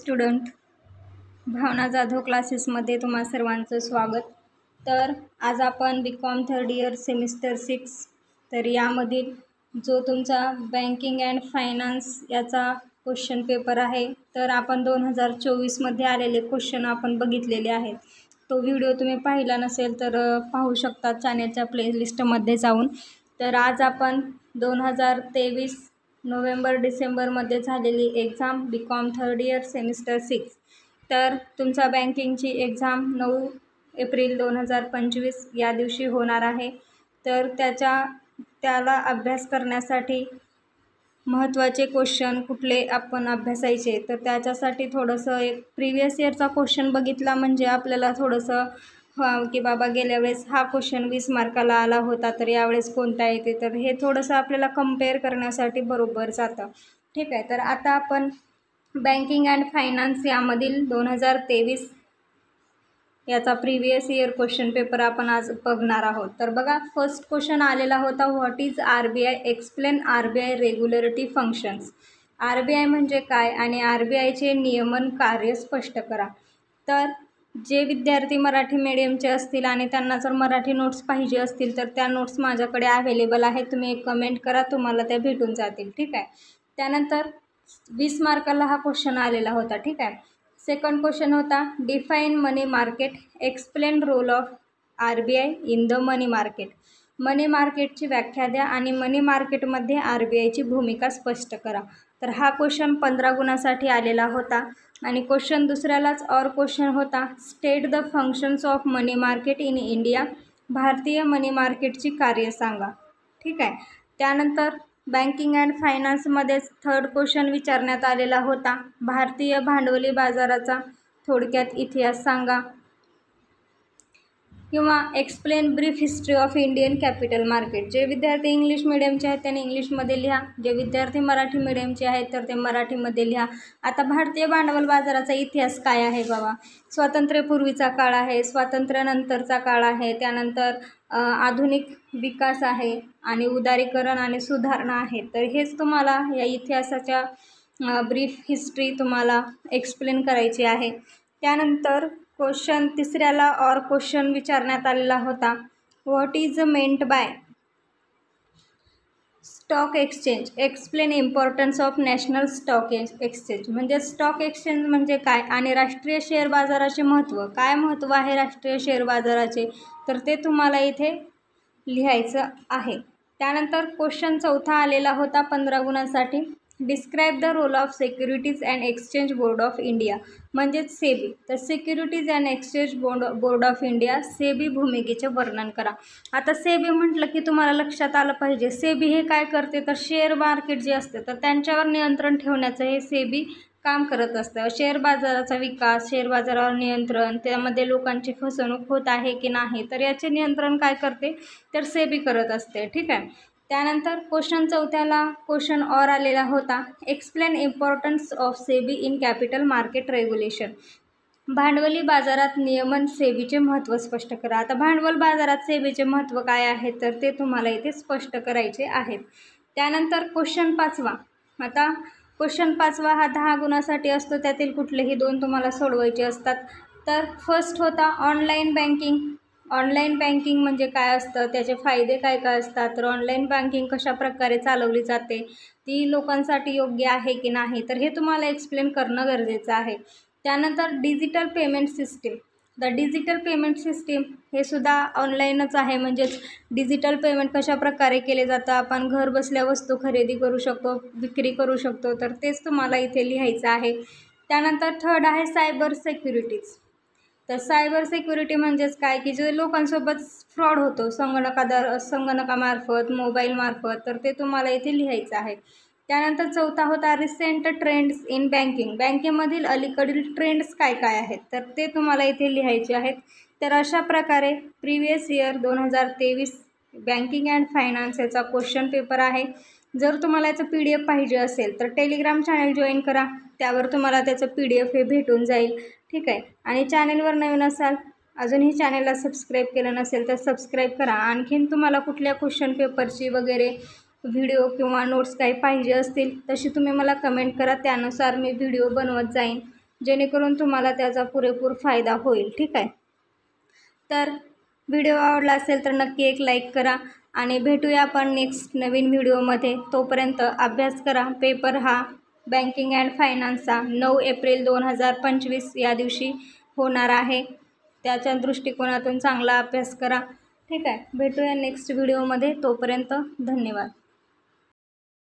Student, भावना जाधव क्लासेसमध्ये तुम्हा सर्वांचं स्वागत। तर आज आपण BCom थर्ड इयर सेमिस्टर 6 तर यामधील जो तुमचा बँकिंग अँड फायनान्स याचा क्वेश्चन पेपर आहे तर आपण 2024 मध्ये आलेले क्वेश्चन आपण बघितलेले आहेत। तो व्हिडिओ तुम्ही पाहिला नसेल तर पाहू शकता चॅनलच्या प्लेलिस्टमध्ये जाऊन। तर आज आपण 2023 नोव्हेंबर-डिसेंबरमध्ये झालेली exam BCom third year semester 6 तर तुमचा बँकिंगची एक्झाम 9 एप्रिल 2025 या दिवशी होणार आहे। तर त्याला अभ्यास करण्यासाठी महत्त्वाचे क्वेश्चन कुठले आपण अभ्यासायचे तर त्याच्यासाठी थोडंसं एक प्रिव्हियस इयरचा क्वेश्चन बघितला म्हणजे आपल्याला थोडंसं की बाबा गेल्या वेळेस हा क्वेश्चन 20 मार्काला आला होता तर यावेळेस कोणता येते, तर हे थोडंसं आपल्याला कंपेअर करण्यासाठी बरोबर जातं। ठीक आहे, तर आता आपण बँकिंग अँड फायनान्स यामधील 2023 याचा प्रिव्हियस इयर क्वेश्चन पेपर आपण आज बघणार आहोत। तर बघा, फर्स्ट क्वेश्चन आलेला होता, what is RBI, explain RBI regulatory functions. RBI म्हणजे काय आणि RBIचे नियमन कार्य स्पष्ट करा। तर जे विद्यार्थी मराठी मीडियमचे असतील आणि त्यांना जर मराठी नोट्स पाहिजे असतील तर त्या नोट्स माझ्याकडे अवेलेबल आहेत, तुम्ही एक कमेंट करा, तुम्हाला त्या भेटून जातील। ठीक आहे, त्यानंतर 20 मार्काला हा क्वेश्चन आलेला होता। ठीक आहे, सेकंड क्वेश्चन होता, define money market, explain role of RBI in the money market. Money मार्केटची व्याख्या द्या आणि मनी मार्केटमध्ये RBIची भूमिका स्पष्ट करा। तर हा क्वेश्चन 15 गुणासाठी आलेला होता। आणि क्वेश्चन दुसऱ्यालाच और क्वेश्चन होता, state the functions of money market in India, भारतीय मनी मार्केटची कार्य सांगा। ठीक आहे, त्यानंतर बँकिंग अँड फायनान्समध्येच थर्ड क्वेश्चन विचारण्यात आलेला होता, भारतीय भांडवली बाजाराचा थोडक्यात इतिहास सांगा किंवा explain brief history of Indian capital market. जे विद्यार्थी इंग्लिश मीडियमचे आहेत त्यांनी इंग्लिशमध्ये लिहा, जे विद्यार्थी मराठी मीडियमचे आहेत तर ते मराठीमध्ये लिहा। आता भारतीय भांडवल बाजाराचा इतिहास काय आहे बाबा, स्वातंत्र्यपूर्वीचा काळ आहे, स्वातंत्र्यानंतरचा काळ आहे, त्यानंतर आधुनिक विकास आहे आणि उदारीकरण आणि सुधारणा आहे। तर हेच तुम्हाला या इतिहासाच्या ब्रीफ हिस्ट्री तुम्हाला एक्सप्लेन करायची आहे। त्यानंतर क्वेश्चन तिसऱ्याला और क्वेश्चन विचारण्यात आलेला होता, what is meant by stock exchange, explain importance of national stock exchange. म्हणजे स्टॉक एक्सचेंज म्हणजे काय आणि राष्ट्रीय शेअर बाजाराचे महत्त्व, काय महत्त्व आहे राष्ट्रीय शेअर बाजाराचे, तर ते तुम्हाला इथे लिहायचं आहे। त्यानंतर क्वेश्चन चौथा आलेला होता 15 गुणांसाठी, describe the role of securities and exchange board of India, म्हणजेच सेबी। तर securities and exchange board of India, SEBI भूमिकेचे वर्णन करा। आता सेबी म्हटलं की तुम्हाला लक्षात आलं पाहिजे, सेबी हे काय करते तर शेअर मार्केट जे असते तर त्यांच्यावर नियंत्रण ठेवण्याचं हे सेबी काम करत असतं। शेअर बाजाराचा विकास, शेअर बाजारावर नियंत्रण, त्यामध्ये लोकांची फसवणूक होत आहे की नाही तर याचे नियंत्रण काय करते तर सेबी करत असते। ठीक आहे, त्यानंतर क्वेश्चन चौथ्याला क्वेश्चन और आलेला होता, explain importance of SEBI in capital market regulation, भांडवली बाजारात नियमन सेबीचे महत्त्व स्पष्ट करा। आता भांडवल बाजारात सेबीचे महत्त्व काय आहे तर ते तुम्हाला इथे स्पष्ट करायचे आहेत। त्यानंतर क्वेश्चन पाचवा, आता क्वेश्चन पाचवा हा 10 गुणासाठी असतो, त्यातील कुठलेही 2 तुम्हाला सोडवायचे असतात। तर फर्स्ट होता ऑनलाईन बँकिंग, ऑनलाईन बँकिंग म्हणजे काय असतं, त्याचे फायदे काय काय असतात, तर ऑनलाईन बँकिंग कशा प्रकारे चालवली जाते, ती लोकांसाठी योग्य आहे की नाही, तर हे तुम्हाला एक्सप्लेन करणं गरजेचं आहे। त्यानंतर digital payment system, the digital payment system हे सुद्धा ऑनलाईनच आहे, म्हणजेच डिजिटल पेमेंट कशा प्रकारे केले जातं, आपण घर बसल्या वस्तू खरेदी करू शकतो, विक्री करू शकतो, तर तेच तुम्हाला इथे लिहायचं आहे। त्यानंतर थर्ड आहे सायबर सिक्युरिटीज, तर सायबर सिक्युरिटी म्हणजेच काय की जे लोकांसोबत फ्रॉड होतो संगणकामार्फत, मोबाईलमार्फत, तर ते तुम्हाला इथे लिहायचं आहे। त्यानंतर चौथा होता रिसेंट ट्रेंड्स इन बँकिंग, बँकेमधील अलीकडील ट्रेंड्स काय काय आहेत तर ते तुम्हाला इथे लिहायचे आहेत। तर अशा प्रकारे previous year 2023 banking and finance याचा क्वेश्चन पेपर आहे। जर तुम्हाला याचं PDF पाहिजे असेल तर टेलिग्राम चॅनल जॉईन करा, त्यावर तुम्हाला त्याचं PDF हे भेटून जाईल। ठीक आहे, आणि चॅनलवर नवीन असाल, अजूनही चॅनलला सबस्क्राईब केलं नसेल तर सबस्क्राईब करा। आणखीन तुम्हाला कुठल्या क्वेश्चन पेपरची वगैरे व्हिडिओ किंवा नोट्स काही पाहिजे असतील तशी तुम्ही मला कमेंट करा, त्यानुसार मी व्हिडिओ बनवत जाईन। जेणेकरून तुम्हाला त्याचा पुरेपूर फायदा होईल. ठीक आहे. तर व्हिडिओ आवडला असेल तर नक्की एक लाईक करा आणि भेटूया आपण नेक्स्ट नवीन व्हिडिओमध्ये. तोपर्यंत अभ्यास करा. पेपर हा बँकिंग अँड फायनान्सचा 9 एप्रिल 2025 या दिवशी होणार आहे. त्याच्या दृष्टिकोनातून चांगला अभ्यास करा. ठीक आहे. भेटूया नेक्स्ट व्हिडिओमध्ये. तोपर्यंत धन्यवाद.